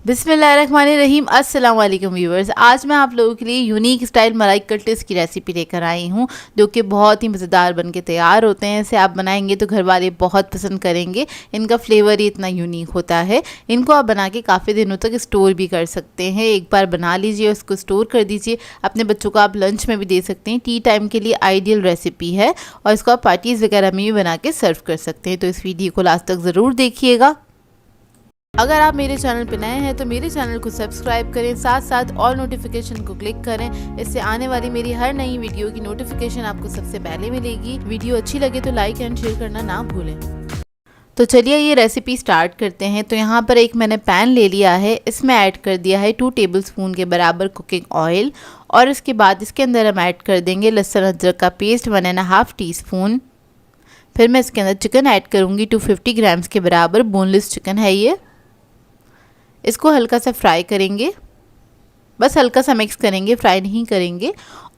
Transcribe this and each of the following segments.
बिस्मिल्लाहिर्रहमानिर्रहीम। अस्सलाम वालेकुम व्यूवर्स। आज मैं आप लोगों के लिए यूनिक स्टाइल मलाई कटलेट्स की रेसिपी लेकर आई हूँ, जो कि बहुत ही मज़ेदार बनके तैयार होते हैं। इसे आप बनाएंगे तो घर वाले बहुत पसंद करेंगे। इनका फ्लेवर ही इतना यूनिक होता है। इनको आप बना के काफ़ी दिनों तक स्टोर भी कर सकते हैं। एक बार बना लीजिए, उसको स्टोर कर दीजिए। अपने बच्चों को आप लंच में भी दे सकते हैं। टी टाइम के लिए आइडियल रेसिपी है और इसको आप पार्टीज़ वगैरह में भी बना के सर्व कर सकते हैं। तो इस वीडियो को लास्ट तक ज़रूर देखिएगा। अगर आप मेरे चैनल पर नए हैं तो मेरे चैनल को सब्सक्राइब करें, साथ साथ ऑल नोटिफिकेशन को क्लिक करें। इससे आने वाली मेरी हर नई वीडियो की नोटिफिकेशन आपको सबसे पहले मिलेगी। वीडियो अच्छी लगे तो लाइक एंड शेयर करना ना भूलें। तो चलिए ये रेसिपी स्टार्ट करते हैं। तो यहाँ पर एक मैंने पैन ले लिया है, इसमें ऐड कर दिया है 2 टेबलस्पून के बराबर कुकिंग ऑयल और इसके बाद इसके अंदर हम ऐड कर देंगे लहसुन अदरक का पेस्ट 1.5 टीस्पून। फिर मैं इसके अंदर चिकन ऐड करूँगी 250 ग्राम्स के बराबर, बोनलेस चिकन है ये। इसको हल्का सा फ्राई करेंगे, बस हल्का सा मिक्स करेंगे, फ्राई नहीं करेंगे।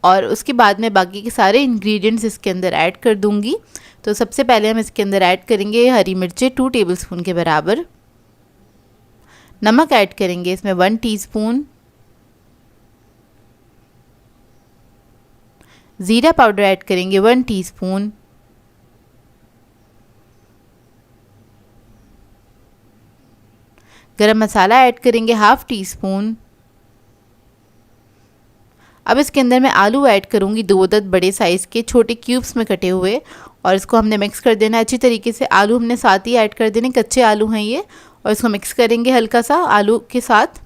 और उसके बाद में बाकी के सारे इंग्रेडिएंट्स इसके अंदर ऐड कर दूंगी। तो सबसे पहले हम इसके अंदर ऐड करेंगे हरी मिर्चें 2 टेबलस्पून के बराबर। नमक ऐड करेंगे इसमें 1 टीस्पून। ज़ीरा पाउडर ऐड करेंगे 1 टीस्पून। गरम मसाला ऐड करेंगे 1/2 टीस्पून। अब इसके अंदर मैं आलू ऐड करूंगी 2 अदद बड़े साइज़ के छोटे क्यूब्स में कटे हुए, और इसको हमने मिक्स कर देना है अच्छी तरीके से। आलू हमने साथ ही ऐड कर देने, कच्चे आलू हैं ये, और इसको मिक्स करेंगे हल्का सा आलू के साथ।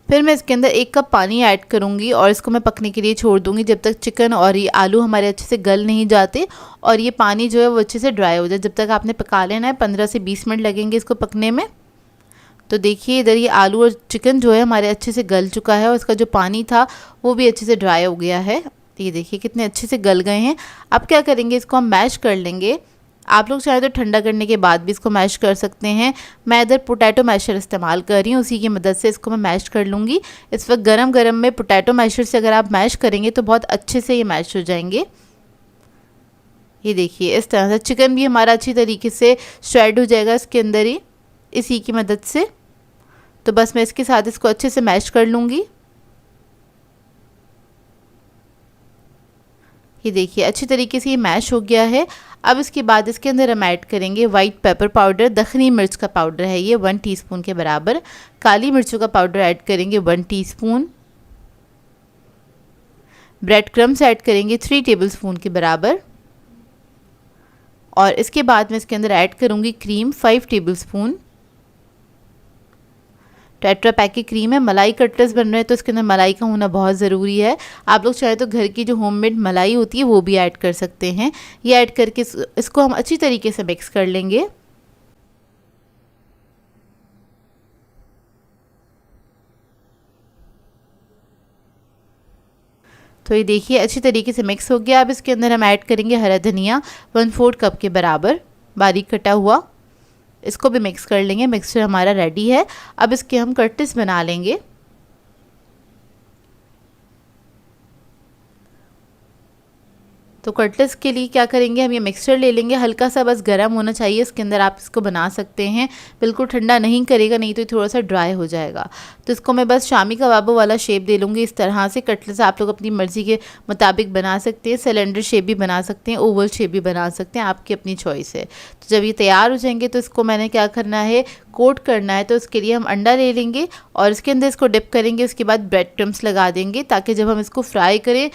फिर मैं इसके अंदर 1 कप पानी ऐड करूंगी और इसको मैं पकने के लिए छोड़ दूंगी जब तक चिकन और ये आलू हमारे अच्छे से गल नहीं जाते और ये पानी जो है वो अच्छे से ड्राई हो जाए। जब तक आपने पका लेना है, 15 से 20 मिनट लगेंगे इसको पकने में। तो देखिए इधर ये आलू और चिकन जो है हमारे अच्छे से गल चुका है और इसका जो पानी था वो भी अच्छे से ड्राई हो गया है। ये देखिए कितने अच्छे से गल गए हैं। अब क्या करेंगे, इसको हम मैश कर लेंगे। आप लोग चाहे तो ठंडा करने के बाद भी इसको मैश कर सकते हैं। मैं इधर पोटैटो मैशर इस्तेमाल कर रही हूँ, उसी की मदद से इसको मैं मैश कर लूँगी। इस वक्त गरम गरम में पोटैटो मैशर से अगर आप मैश करेंगे तो बहुत अच्छे से ये मैश हो जाएंगे। ये देखिए इस तरह से चिकन भी हमारा अच्छी तरीके से श्रेड हो जाएगा इसके अंदर ही, इसी की मदद से। तो बस मैं इसके साथ इसको अच्छे से मैश कर लूँगी। ये देखिए अच्छी तरीके से ये मैश हो गया है। अब इसके बाद इसके अंदर हम ऐड करेंगे वाइट पेपर पाउडर, दखनी मिर्च का पाउडर है ये 1 टीस्पून के बराबर। काली मिर्चों का पाउडर ऐड करेंगे 1 टीस्पून। ब्रेड क्रम्स ऐड करेंगे 3 टेबलस्पून के बराबर। और इसके बाद मैं इसके अंदर ऐड करूँगी क्रीम 5 टेबलस्पून। टेट्रा पैक की क्रीम है। मलाई कटलेट्स बन रहे हैं तो इसके अंदर मलाई का होना बहुत ज़रूरी है। आप लोग चाहे तो घर की जो होममेड मलाई होती है वो भी ऐड कर सकते हैं। ये ऐड करके इसको हम अच्छी तरीके से मिक्स कर लेंगे। तो ये देखिए अच्छी तरीके से मिक्स हो गया। अब इसके अंदर हम ऐड करेंगे हरा धनिया 1/4 कप के बराबर, बारीक कटा हुआ। इसको भी मिक्स कर लेंगे। मिक्सचर हमारा रेडी है। अब इसके हम कटलेट्स बना लेंगे। तो कटलेट्स के लिए क्या करेंगे, हम ये मिक्सचर ले लेंगे, हल्का सा बस गर्म होना चाहिए इसके अंदर आप इसको बना सकते हैं। बिल्कुल ठंडा नहीं करेगा, नहीं तो थोड़ा सा ड्राई हो जाएगा। तो इसको मैं बस शामी कबाबों वाला शेप दे लूँगी इस तरह से। कटलेट्स आप लोग अपनी मर्ज़ी के मुताबिक बना सकते हैं। सिलेंडर शेप भी बना सकते हैं, ओवल शेप भी बना सकते हैं, आपकी अपनी चॉइस है। तो जब ये तैयार हो जाएंगे तो इसको मैंने क्या करना है, कोट करना है। तो उसके लिए हम अंडा ले लेंगे और इसके अंदर इसको डिप करेंगे। उसके बाद ब्रेड क्रम्स लगा देंगे ताकि जब हम इसको फ्राई करें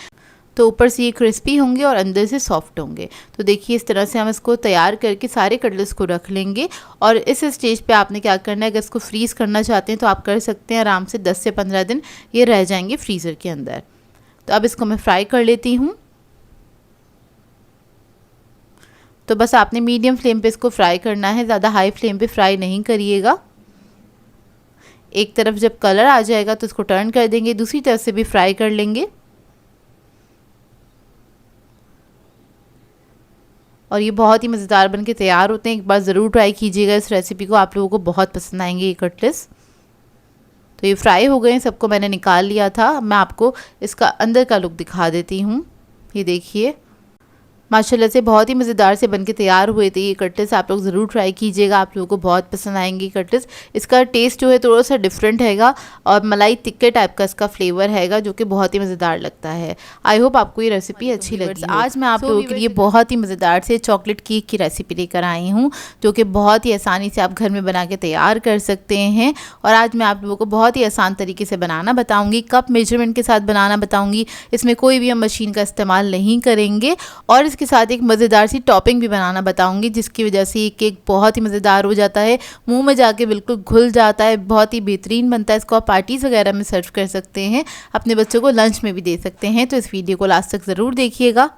तो ऊपर से ये क्रिस्पी होंगे और अंदर से सॉफ्ट होंगे। तो देखिए इस तरह से हम इसको तैयार करके सारे कटलेट्स को रख लेंगे। और इस स्टेज पे आपने क्या करना है, अगर इसको फ्रीज़ करना चाहते हैं तो आप कर सकते हैं। आराम से 10 से 15 दिन ये रह जाएंगे फ्रीज़र के अंदर। तो अब इसको मैं फ्राई कर लेती हूँ। तो बस आपने मीडियम फ्लेम पे इसको फ्राई करना है, ज़्यादा हाई फ्लेम पे फ्राई नहीं करिएगा। एक तरफ जब कलर आ जाएगा तो इसको टर्न कर देंगे, दूसरी तरफ से भी फ्राई कर लेंगे। और ये बहुत ही मज़ेदार बनके तैयार होते हैं। एक बार ज़रूर ट्राई कीजिएगा इस रेसिपी को, आप लोगों को बहुत पसंद आएंगे ये कटलेट्स। तो ये फ्राई हो गए हैं, सबको मैंने निकाल लिया था। मैं आपको इसका अंदर का लुक दिखा देती हूँ। ये देखिए माशाल्लाह से बहुत ही मज़ेदार से बनके तैयार हुए थे ये कटलेट्स। आप लोग ज़रूर ट्राई कीजिएगा, आप लोगों को बहुत पसंद आएंगे कटलेट्स। इसका टेस्ट जो है थोड़ा सा डिफरेंट हैगा और मलाई टिक्के टाइप का इसका फ्लेवर हैगा जो कि बहुत ही मज़ेदार लगता है। आई होप आपको ये रेसिपी अच्छी लगी। आज मैं आप लोगों के लिए बहुत ही मज़ेदार से चॉकलेट केक की रेसिपी लेकर आई हूँ जो कि बहुत ही आसानी से आप घर में बना के तैयार कर सकते हैं। और आज मैं आप लोगों को बहुत ही आसान तरीके से बनाना बताऊँगी, कप मेजरमेंट के साथ बनाना बताऊँगी। इसमें कोई भी हम मशीन का इस्तेमाल नहीं करेंगे और इसके साथ एक मज़ेदार सी टॉपिंग भी बनाना बताऊंगी जिसकी वजह से ये केक बहुत ही मज़ेदार हो जाता है, मुंह में जाके बिल्कुल घुल जाता है, बहुत ही बेहतरीन बनता है। इसको आप पार्टीज़ वगैरह में सर्व कर सकते हैं, अपने बच्चों को लंच में भी दे सकते हैं। तो इस वीडियो को लास्ट तक ज़रूर देखिएगा।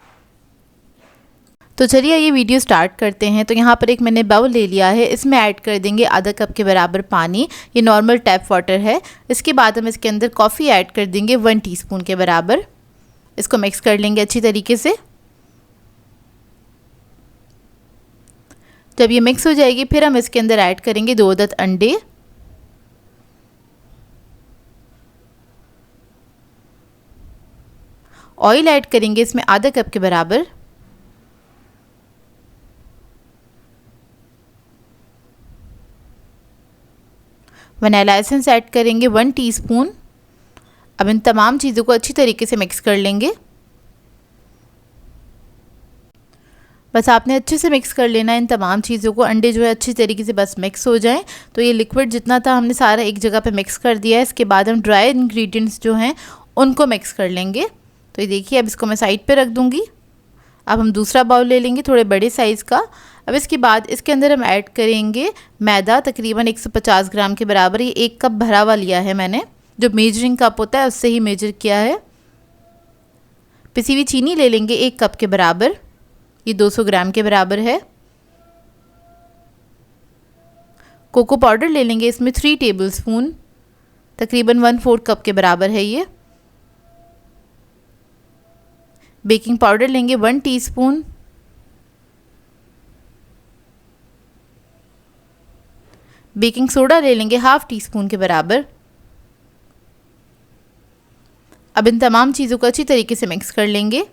तो चलिए ये वीडियो स्टार्ट करते हैं। तो यहाँ पर एक मैंने बाउल ले लिया है, इसमें ऐड कर देंगे आधा कप के बराबर पानी। ये नॉर्मल टैप वाटर है। इसके बाद हम इसके अंदर कॉफ़ी ऐड कर देंगे 1 टीस्पून के बराबर। इसको मिक्स कर लेंगे अच्छी तरीके से। जब ये मिक्स हो जाएगी फिर हम इसके अंदर ऐड करेंगे 2 अदद अंडे। ऑयल ऐड करेंगे इसमें आधा कप के बराबर। वनीला एसेंस ऐड करेंगे 1 टीस्पून। अब इन तमाम चीज़ों को अच्छी तरीके से मिक्स कर लेंगे। बस आपने अच्छे से मिक्स कर लेना है इन तमाम चीज़ों को। अंडे जो है अच्छी तरीके से बस मिक्स हो जाएं। तो ये लिक्विड जितना था हमने सारा एक जगह पे मिक्स कर दिया है। इसके बाद हम ड्राई इंग्रेडिएंट्स जो हैं उनको मिक्स कर लेंगे। तो ये देखिए अब इसको मैं साइड पे रख दूँगी। अब हम दूसरा बाउल ले लेंगे थोड़े बड़े साइज़ का। अब इसके बाद इसके अंदर हम ऐड करेंगे मैदा तकरीबन 150 ग्राम के बराबर। ये 1 कप भरा हुआ लिया है मैंने, जो मेजरिंग कप होता है उससे ही मेजर किया है। पिसी हुई चीनी ले लेंगे 1 कप के बराबर, ये 200 ग्राम के बराबर है। कोको पाउडर ले लेंगे इसमें 3 टेबलस्पून, तकरीबन 1/4 कप के बराबर है ये। बेकिंग पाउडर लेंगे 1 टीस्पून। बेकिंग सोडा ले लेंगे 1/2 टीस्पून के बराबर। अब इन तमाम चीज़ों को अच्छी तरीके से मिक्स कर लेंगे।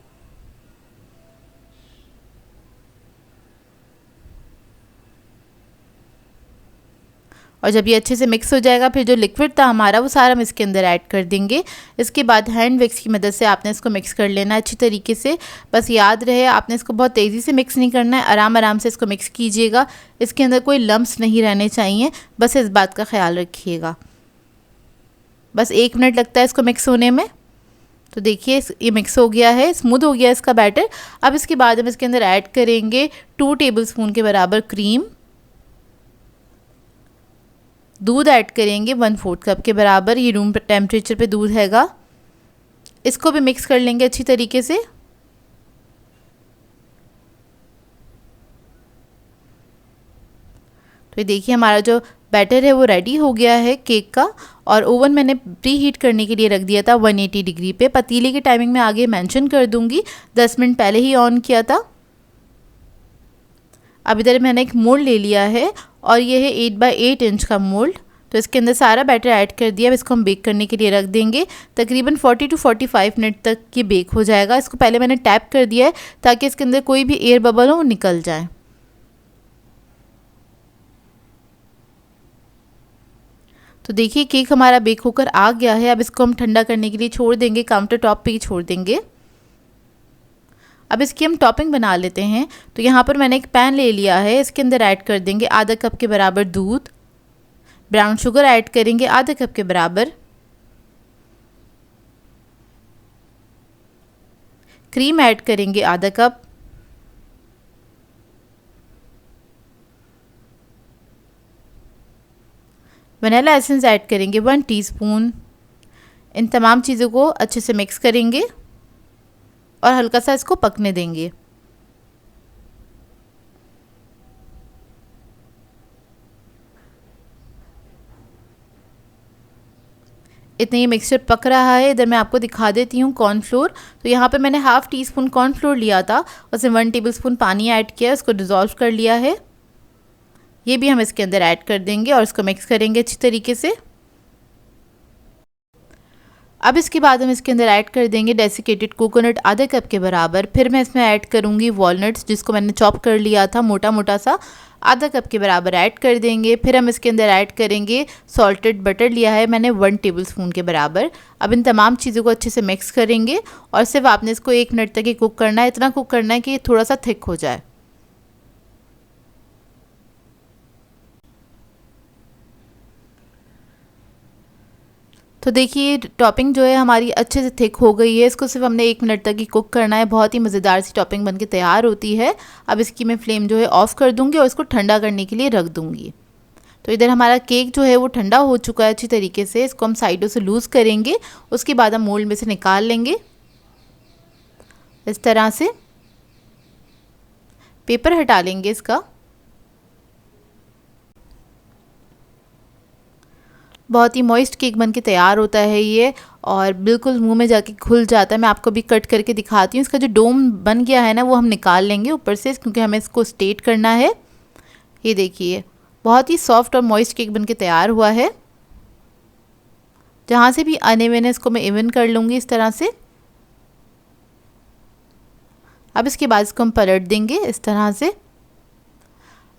और जब ये अच्छे से मिक्स हो जाएगा फिर जो लिक्विड था हमारा वो सारा हम इसके अंदर ऐड कर देंगे। इसके बाद हैंड विक्स की मदद से आपने इसको मिक्स कर लेना है अच्छी तरीके से। बस याद रहे आपने इसको बहुत तेज़ी से मिक्स नहीं करना है, आराम आराम से इसको मिक्स कीजिएगा। इसके अंदर कोई लम्प्स नहीं रहने चाहिए, बस इस बात का ख्याल रखिएगा। बस 1 मिनट लगता है इसको मिक्स होने में। तो देखिए ये मिक्स हो गया है, स्मूथ हो गया इसका बैटर। अब इसके बाद हम इसके अंदर ऐड करेंगे 2 टेबलस्पून के बराबर क्रीम। दूध ऐड करेंगे 1/4 कप के बराबर, ये रूम टेम्परेचर पे दूध हैगा। इसको भी मिक्स कर लेंगे अच्छी तरीके से। तो ये देखिए हमारा जो बैटर है वो रेडी हो गया है केक का। और ओवन मैंने प्री हीट करने के लिए रख दिया था 180 डिग्री पे। पतीले की टाइमिंग मैं आगे मेंशन कर दूंगी, 10 मिनट पहले ही ऑन किया था। अब इधर मैंने एक मोल्ड ले लिया है और ये है 8 बाई 8 इंच का मोल्ड। तो इसके अंदर सारा बैटर ऐड कर दिया। अब इसको हम बेक करने के लिए रख देंगे। तकरीबन 40 to 45 मिनट तक ये बेक हो जाएगा। इसको पहले मैंने टैप कर दिया है ताकि इसके अंदर कोई भी एयर बबल हो वो निकल जाए। तो देखिए केक हमारा बेक होकर आ गया है। अब इसको हम ठंडा करने के लिए छोड़ देंगे, काउंटर टॉप पे ही छोड़ देंगे। अब इसकी हम टॉपिंग बना लेते हैं। तो यहाँ पर मैंने एक पैन ले लिया है, इसके अंदर ऐड कर देंगे आधा कप के बराबर दूध। ब्राउन शुगर ऐड करेंगे आधा कप के बराबर। क्रीम ऐड करेंगे आधा कप। वनीला एसेंस ऐड करेंगे 1 टीस्पून। इन तमाम चीज़ों को अच्छे से मिक्स करेंगे और हल्का सा इसको पकने देंगे। इतने ये मिक्सचर पक रहा है। इधर मैं आपको दिखा देती हूँ कॉर्नफ्लोर। तो यहाँ पे मैंने 1/2 टीस्पून कॉर्नफ्लोर लिया था, उसमें 1 टेबलस्पून पानी ऐड किया, इसको डिज़ोल्व कर लिया है। ये भी हम इसके अंदर ऐड कर देंगे और इसको मिक्स करेंगे अच्छी तरीके से। अब इसके बाद हम इसके अंदर ऐड कर देंगे डेसिकेटेड कोकोनट आधे कप के बराबर। फिर मैं इसमें ऐड करूँगी वॉलनट्स, जिसको मैंने चॉप कर लिया था मोटा मोटा सा, आधा कप के बराबर ऐड कर देंगे। फिर हम इसके अंदर ऐड करेंगे सॉल्टेड बटर, लिया है मैंने 1 टेबलस्पून के बराबर। अब इन तमाम चीज़ों को अच्छे से मिक्स करेंगे और सिर्फ आपने इसको 1 मिनट तक ही कुक करना है। इतना कुक करना है कि ये थोड़ा सा थिक हो जाए। तो देखिए टॉपिंग जो है हमारी अच्छे से थिक हो गई है। इसको सिर्फ हमने 1 मिनट तक ही कुक करना है। बहुत ही मज़ेदार सी टॉपिंग बनके तैयार होती है। अब इसकी मैं फ्लेम जो है ऑफ़ कर दूँगी और इसको ठंडा करने के लिए रख दूँगी। तो इधर हमारा केक जो है वो ठंडा हो चुका है अच्छी तरीके से। इसको हम साइडों से लूज़ करेंगे, उसके बाद हम मोल्ड में से निकाल लेंगे। इस तरह से पेपर हटा लेंगे इसका। बहुत ही मॉइस्ट केक बनके तैयार होता है ये और बिल्कुल मुंह में जाके घुल जाता है। मैं आपको भी कट करके दिखाती हूँ। इसका जो डोम बन गया है ना वो हम निकाल लेंगे ऊपर से, क्योंकि हमें इसको स्टेट करना है। ये देखिए बहुत ही सॉफ्ट और मॉइस्ट केक बनके तैयार हुआ है। जहाँ से भी आने मैंने इसको मैं इवन कर लूँगी इस तरह से। अब इसके बाद इसको हम पलट देंगे इस तरह से।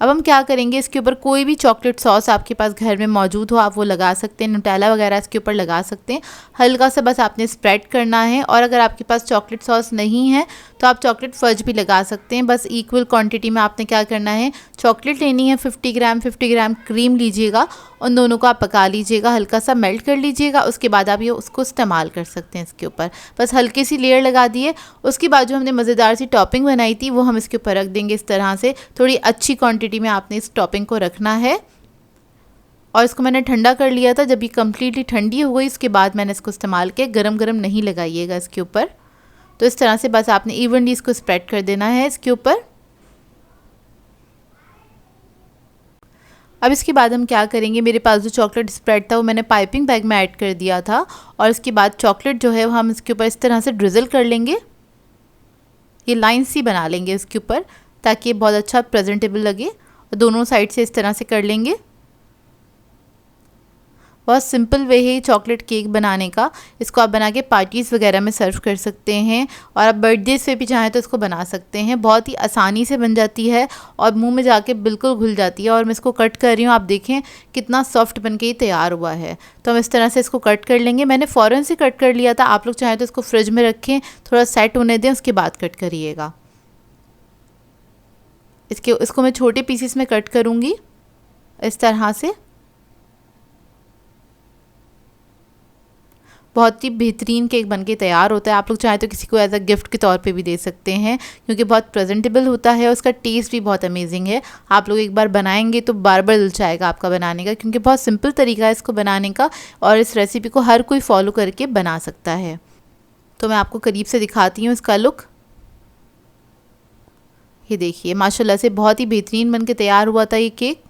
अब हम क्या करेंगे, इसके ऊपर कोई भी चॉकलेट सॉस आपके पास घर में मौजूद हो आप वो लगा सकते हैं। न्यूटेला वगैरह इसके ऊपर लगा सकते हैं। हल्का सा बस आपने स्प्रेड करना है। और अगर आपके पास चॉकलेट सॉस नहीं है तो आप चॉकलेट फज भी लगा सकते हैं। बस इक्वल क्वांटिटी में आपने क्या करना है, चॉकलेट लेनी है 50 ग्राम क्रीम लीजिएगा। उन दोनों को आप पका लीजिएगा, हल्का सा मेल्ट कर लीजिएगा। उसके बाद आप ये उसको इस्तेमाल कर सकते हैं इसके ऊपर। बस हल्की सी लेयर लगा दिए। उसके बाद जो हमने मज़ेदार सी टॉपिंग बनाई थी वो हम इसके ऊपर रख देंगे इस तरह से। थोड़ी अच्छी क्वांटिटी में आपने इस टॉपिंग को रखना है। और इसको मैंने ठंडा कर लिया था। जब ये कम्प्लीटली ठंडी हो गई उसके बाद मैंने इसको इस्तेमाल किया। गरम गरम नहीं लगाइएगा इसके ऊपर। तो इस तरह से बस आपने इवनली इसको स्प्रेड कर देना है इसके ऊपर। अब इसके बाद हम क्या करेंगे, मेरे पास जो चॉकलेट स्प्रेड था वो मैंने पाइपिंग बैग में ऐड कर दिया था। और इसके बाद चॉकलेट जो है वो हम इसके ऊपर इस तरह से ड्रिजल कर लेंगे। ये लाइन सी बना लेंगे इसके ऊपर ताकि ये बहुत अच्छा प्रेजेंटेबल लगे। और दोनों साइड से इस तरह से कर लेंगे। बहुत सिंपल वे है चॉकलेट केक बनाने का। इसको आप बना के पार्टीज़ वगैरह में सर्व कर सकते हैं और आप बर्थडे से भी चाहें तो इसको बना सकते हैं। बहुत ही आसानी से बन जाती है और मुंह में जाके बिल्कुल घुल जाती है। और मैं इसको कट कर रही हूँ, आप देखें कितना सॉफ्ट बन के ही तैयार हुआ है। तो हम इस तरह से इसको कट कर लेंगे। मैंने फ़ौरन से कट कर लिया था। आप लोग चाहें तो इसको फ्रिज में रखें, थोड़ा सेट होने दें, उसके बाद कट करिएगा। इसको मैं छोटे पीसेस में कट करूँगी इस तरह से। बहुत ही बेहतरीन केक बनके तैयार होता है। आप लोग चाहें तो किसी को एज अ गिफ्ट के तौर पे भी दे सकते हैं, क्योंकि बहुत प्रेजेंटेबल होता है। उसका टेस्ट भी बहुत अमेजिंग है। आप लोग एक बार बनाएंगे तो बार बार दिल चाहेगा आपका बनाने का, क्योंकि बहुत सिंपल तरीका है इसको बनाने का और इस रेसिपी को हर कोई फॉलो करके बना सकता है। तो मैं आपको करीब से दिखाती हूँ इसका लुक। ये देखिए माशाल्लाह से बहुत ही बेहतरीन बनके तैयार हुआ था ये केक।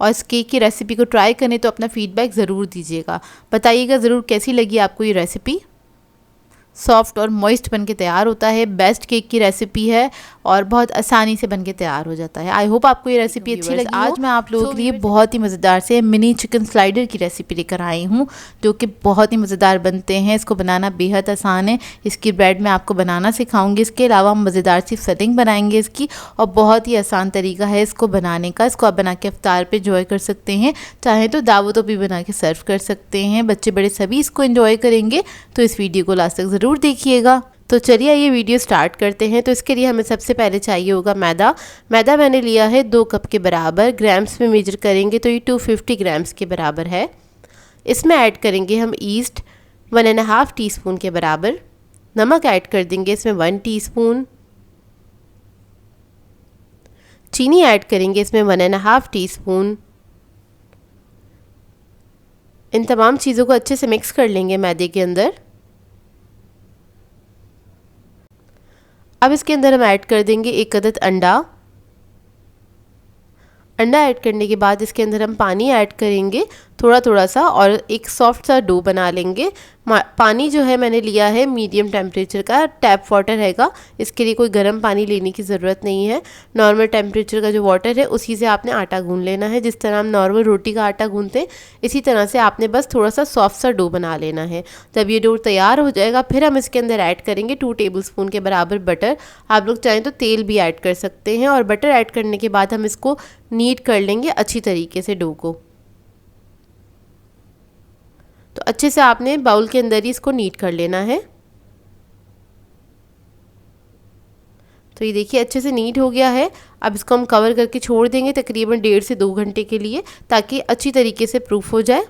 और इस केक की रेसिपी को ट्राई करें तो अपना फीडबैक ज़रूर दीजिएगा। बताइएगा ज़रूर कैसी लगी आपको ये रेसिपी। सॉफ्ट और मॉइस्ट बनके तैयार होता है। बेस्ट केक की रेसिपी है और बहुत आसानी से बनके तैयार हो जाता है। आई होप आपको ये रेसिपी अच्छी लगी। आज मैं आप लोगों के लिए बहुत ही मज़ेदार से मिनी चिकन स्लाइडर की रेसिपी लेकर आई हूँ, जो कि बहुत ही मज़ेदार बनते हैं। इसको बनाना बेहद आसान है। इसकी ब्रेड में आपको बनाना सिखाऊंगी। इसके अलावा हम मज़ेदार सी फिलिंग बनाएंगे इसकी, और बहुत ही आसान तरीका है इसको बनाने का। इसको आप बना के इफ्तार पे एंजॉय कर सकते हैं, चाहे तो दावतों भी बना के सर्व कर सकते हैं। बच्चे बड़े सभी इसको एंजॉय करेंगे। तो इस वीडियो को लास्ट तक ज़रूर देखिएगा। तो चलिए ये वीडियो स्टार्ट करते हैं। तो इसके लिए हमें सबसे पहले चाहिए होगा मैदा। मैदा मैंने लिया है 2 कप के बराबर। ग्राम्स में मेजर करेंगे तो ये 250 ग्राम्स के बराबर है। इसमें ऐड करेंगे हम ईस्ट 1.5 टीस्पून के बराबर। नमक ऐड कर देंगे इसमें 1 टीस्पून। चीनी ऐड करेंगे इसमें 1.5 टीस्पून। इन तमाम चीज़ों को अच्छे से मिक्स कर लेंगे मैदे के अंदर। अब इसके अंदर हम ऐड कर देंगे 1 अदद अंडा। अंडा ऐड करने के बाद इसके अंदर हम पानी ऐड करेंगे थोड़ा थोड़ा सा और एक सॉफ्ट सा डो बना लेंगे। पानी जो है मैंने लिया है मीडियम टेम्परेचर का, टैप वाटर रहेगा, इसके लिए कोई गर्म पानी लेने की ज़रूरत नहीं है। नॉर्मल टेम्परेचर का जो वाटर है उसी से आपने आटा गूंद लेना है। जिस तरह हम नॉर्मल रोटी का आटा गूंदते हैं इसी तरह से आपने बस थोड़ा सा सॉफ्ट सा डो बना लेना है। जब ये डो तैयार हो जाएगा फिर हम इसके अंदर ऐड करेंगे 2 टेबलस्पून के बराबर बटर। आप लोग चाहें तो तेल भी ऐड कर सकते हैं। और बटर ऐड करने के बाद हम इसको नीट कर लेंगे अच्छी तरीके से डो को। तो अच्छे से आपने बाउल के अंदर ही इसको नीट कर लेना है। तो ये देखिए अच्छे से नीट हो गया है। अब इसको हम कवर करके छोड़ देंगे तकरीबन 1.5 से 2 घंटे के लिए, ताकि अच्छी तरीके से प्रूफ हो जाए।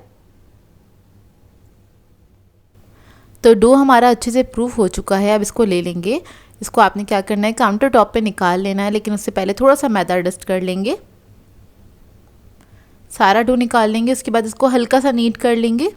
तो डो हमारा अच्छे से प्रूफ हो चुका है। अब इसको ले लेंगे। इसको आपने क्या करना है, काउंटर टॉप पे निकाल लेना है, लेकिन उससे पहले थोड़ा सा मैदा डस्ट कर लेंगे। सारा डो निकाल लेंगे, उसके बाद इसको हल्का सा नीट कर लेंगे।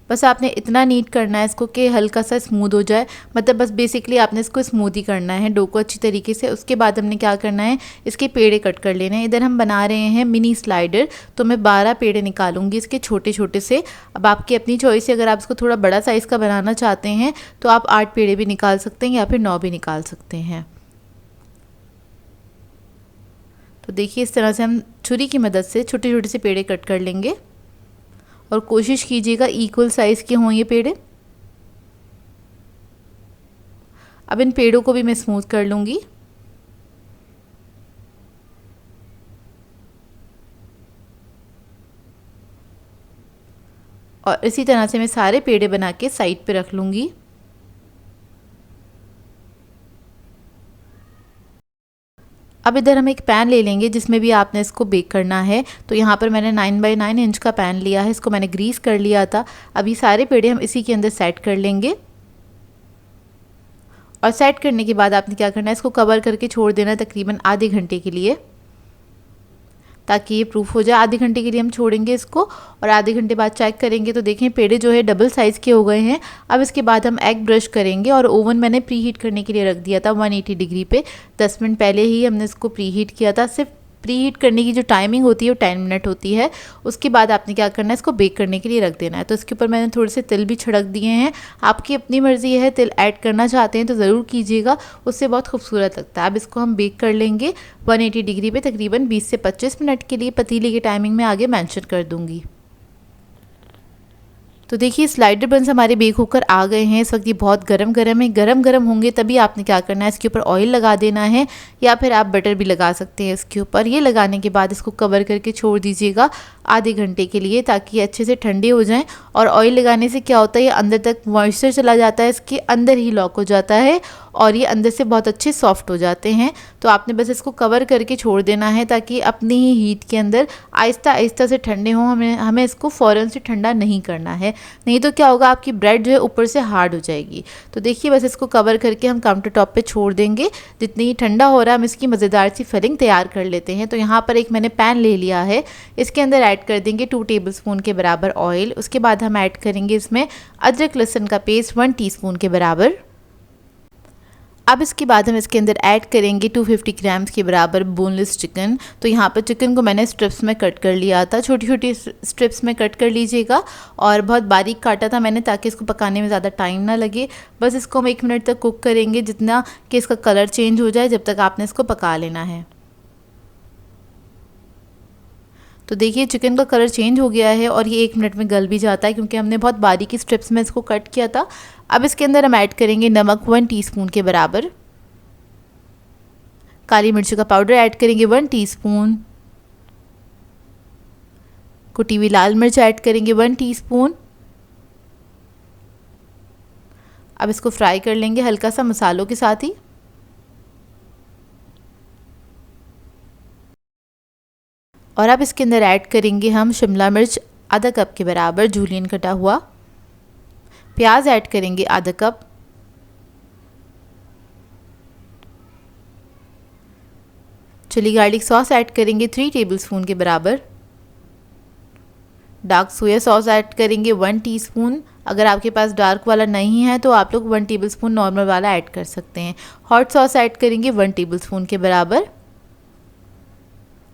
बस आपने इतना नीट करना है इसको कि हल्का सा स्मूथ हो जाए, मतलब बस बेसिकली आपने इसको स्मूथ ही करना है डो को अच्छी तरीके से। उसके बाद हमने क्या करना है, इसके पेड़े कट कर लेने हैं। इधर हम बना रहे हैं मिनी स्लाइडर, तो मैं 12 पेड़े निकालूंगी इसके छोटे छोटे से। अब आपकी अपनी चॉइस है, अगर आप इसको थोड़ा बड़ा साइज़ का बनाना चाहते हैं तो आप 8 पेड़े भी निकाल सकते हैं या फिर 9 भी निकाल सकते हैं। तो देखिए इस तरह से हम छुरी की मदद से छोटे छोटे से पेड़े कट कर लेंगे और कोशिश कीजिएगा इक्वल साइज़ के हों ये पेड़े। अब इन पेड़ों को भी मैं स्मूथ कर लूँगी। और इसी तरह से मैं सारे पेड़े बना के साइड पे रख लूँगी। अब इधर हम एक पैन ले लेंगे जिसमें भी आपने इसको बेक करना है। तो यहाँ पर मैंने 9x9 इंच का पैन लिया है, इसको मैंने ग्रीस कर लिया था। अभी सारे पेड़े हम इसी के अंदर सेट कर लेंगे। और सेट करने के बाद आपने क्या करना है, इसको कवर करके छोड़ देना तकरीबन आधे घंटे के लिए, ताकि ये प्रूफ हो जाए। आधे घंटे के लिए हम छोड़ेंगे इसको और आधे घंटे बाद चेक करेंगे तो देखें पेड़े जो है डबल साइज़ के हो गए हैं। अब इसके बाद हम एग ब्रश करेंगे और ओवन मैंने प्री हीट करने के लिए रख दिया था 180 डिग्री पे। 10 मिनट पहले ही हमने इसको प्री हीट किया था। सिर्फ प्री हीट करने की जो टाइमिंग होती है वो 10 मिनट होती है। उसके बाद आपने क्या करना है, इसको बेक करने के लिए रख देना है। तो इसके ऊपर मैंने थोड़े से तिल भी छिड़क दिए हैं। आपकी अपनी मर्ज़ी है, तिल ऐड करना चाहते हैं तो ज़रूर कीजिएगा, उससे बहुत खूबसूरत लगता है। अब इसको हम बेक कर लेंगे 180 डिग्री पे तकरीबन 20 से 25 मिनट के लिए। पतीले की टाइमिंग में आगे मेंशन कर दूँगी। तो देखिए स्लाइडर बंस हमारे बेक होकर आ गए हैं। इस वक्त ये बहुत गरम गरम है। गरम गरम होंगे तभी आपने क्या करना है, इसके ऊपर ऑयल लगा देना है या फिर आप बटर भी लगा सकते हैं इसके ऊपर। ये लगाने के बाद इसको कवर करके छोड़ दीजिएगा आधे घंटे के लिए, ताकि ये अच्छे से ठंडे हो जाएं। और ऑयल लगाने से क्या होता है, ये अंदर तक मॉइस्चर चला जाता है, इसके अंदर ही लॉक हो जाता है और ये अंदर से बहुत अच्छे सॉफ्ट हो जाते हैं। तो आपने बस इसको कवर करके छोड़ देना है ताकि अपनी ही हीट के अंदर आहिस्ता आहिस्ता से ठंडे हों। हमें इसको फ़ौरन से ठंडा नहीं करना है, नहीं तो क्या होगा, आपकी ब्रेड जो है ऊपर से हार्ड हो जाएगी। तो देखिए बस इसको कवर करके हम काउंटर टॉप पे छोड़ देंगे। जितनी ही ठंडा हो रहा है हम इसकी मज़ेदार सी फिलिंग तैयार कर लेते हैं। तो यहाँ पर एक मैंने पैन ले लिया है, इसके अंदर ऐड कर देंगे 2 टेबलस्पून के बराबर ऑयल। उसके बाद हम ऐड करेंगे इसमें अदरक लहसुन का पेस्ट 1 टीस्पून के बराबर। अब इसके बाद हम इसके अंदर ऐड करेंगे 250 ग्राम्स के बराबर बोनलेस चिकन। तो यहाँ पर चिकन को मैंने स्ट्रिप्स में कट कर लिया था, छोटी छोटी स्ट्रिप्स में कट कर लीजिएगा और बहुत बारीक काटा था मैंने ताकि इसको पकाने में ज़्यादा टाइम ना लगे। बस इसको हम 1 मिनट तक कुक करेंगे, जितना कि इसका कलर चेंज हो जाए, जब तक आपने इसको पका लेना है। तो देखिए चिकन का कलर चेंज हो गया है और ये 1 मिनट में गल भी जाता है क्योंकि हमने बहुत बारीकी स्ट्रिप्स में इसको कट किया था। अब इसके अंदर हम ऐड करेंगे नमक 1 टीस्पून के बराबर, काली मिर्च का पाउडर ऐड करेंगे 1 टीस्पून, कुटी हुई लाल मिर्च ऐड करेंगे 1 टीस्पून। अब इसको फ्राई कर लेंगे हल्का सा मसालों के साथ ही। और अब इसके अंदर ऐड करेंगे हम शिमला मिर्च आधा कप के बराबर जूलियन कटा हुआ, प्याज ऐड करेंगे आधा कप, चिली गार्लिक सॉस ऐड करेंगे 3 टेबलस्पून के बराबर, डार्क सोया सॉस ऐड करेंगे 1 टीस्पून। अगर आपके पास डार्क वाला नहीं है तो आप लोग 1 टेबलस्पून नॉर्मल वाला ऐड कर सकते हैं। हॉट सॉस ऐड करेंगे 1 टेबलस्पून के बराबर।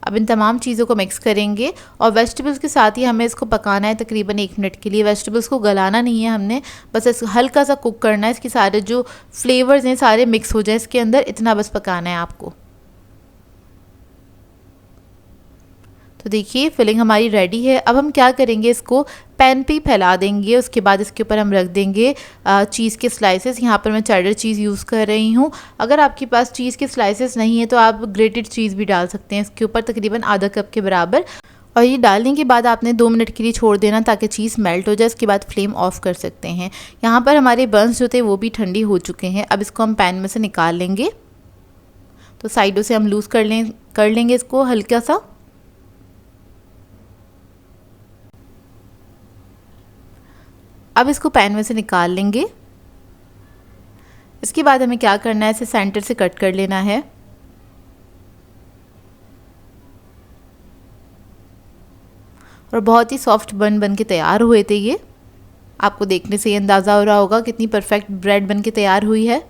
अब इन तमाम चीज़ों को मिक्स करेंगे और वेजिटेबल्स के साथ ही हमें इसको पकाना है तकरीबन 1 मिनट के लिए। वेजिटेबल्स को गलाना नहीं है हमने, बस इसको हल्का सा कुक करना है। इसके सारे जो फ्लेवर्स हैं सारे मिक्स हो जाए इसके अंदर, इतना बस पकाना है आपको। तो देखिए फिलिंग हमारी रेडी है। अब हम क्या करेंगे, इसको पैन पे फैला देंगे। उसके बाद इसके ऊपर हम रख देंगे चीज़ के स्लाइसेस। यहाँ पर मैं चेडर चीज़ यूज़ कर रही हूँ। अगर आपके पास चीज़ के स्लाइसेस नहीं है तो आप ग्रेटेड चीज़ भी डाल सकते हैं इसके ऊपर, तकरीबन आधा कप के बराबर। और ये डालने के बाद आपने 2 मिनट के लिए छोड़ देना ताकि चीज़ मेल्ट हो जाए। इसके बाद फ्लेम ऑफ कर सकते हैं। यहाँ पर हमारे बंस जो थे वो भी ठंडी हो चुके हैं। अब इसको हम पैन में से निकाल लेंगे। तो साइडों से हम लूज़ कर लेंगे इसको हल्का सा। अब इसको पैन में से निकाल लेंगे। इसके बाद हमें क्या करना है, इसे सेंटर से कट कर लेना है। और बहुत ही सॉफ्ट बन के तैयार हुए थे ये। आपको देखने से ये अंदाज़ा हो रहा होगा कितनी परफेक्ट ब्रेड बन के तैयार हुई है।